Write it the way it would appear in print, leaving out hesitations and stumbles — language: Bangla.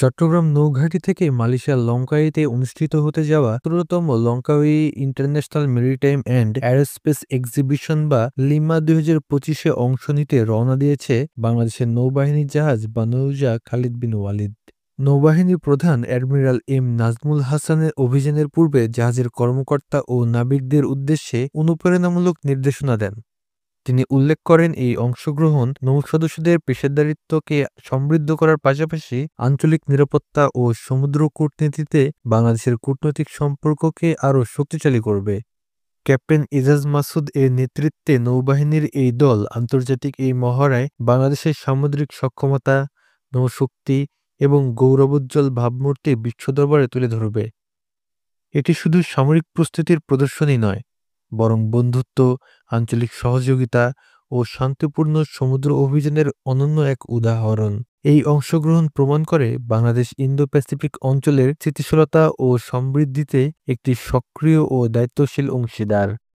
চট্টগ্রাম নৌঘাঁটি থেকে মালয়েশিয়ার লংকাইতে অনুষ্ঠিত হতে যাওয়া ১৭তম Langkawi international maritime and aerospace exhibition বা লিমা ২০২৫-এ অংশ নিতে রওনা দিয়েছে বাংলাদেশের নৌবাহিনীর জাহাজ বানৌজা খালিদ বিন ওয়ালিদ। নৌবাহিনীর প্রধান অ্যাডমিরাল এম নাজমুল হাসানের অভিযানের পূর্বে জাহাজের কর্মকর্তা ও নাবিকদের উদ্দেশ্যে অনুপ্রেরণামূলক নির্দেশনা দেন। তিনি উল্লেখ করেন, এই অংশগ্রহণ নৌসদস্যদের পেশাদারিত্বকে সমৃদ্ধ করার পাশাপাশি আঞ্চলিক নিরাপত্তা ও সমুদ্র কূটনীতিতে বাংলাদেশের কূটনৈতিক সম্পর্ককে আরও শক্তিশালী করবে। ক্যাপ্টেন এজাজ মাসুদ এর নেতৃত্বে নৌবাহিনীর এই দল আন্তর্জাতিক এই মহড়ায় বাংলাদেশের সামুদ্রিক সক্ষমতা, নৌশক্তি এবং গৌরবোজ্জ্বল ভাবমূর্তি বিশ্ব দরবারে তুলে ধরবে। এটি শুধু সামরিক প্রস্তুতির প্রদর্শনী নয়, বরং বন্ধুত্ব, আঞ্চলিক সহযোগিতা ও শান্তিপূর্ণ সমুদ্র অভিযানের অনন্য এক উদাহরণ। এই অংশগ্রহণ প্রমাণ করে বাংলাদেশ ইন্দো-প্যাসিফিক অঞ্চলের স্থিতিশীলতা ও সমৃদ্ধিতে একটি সক্রিয় ও দায়িত্বশীল অংশীদার।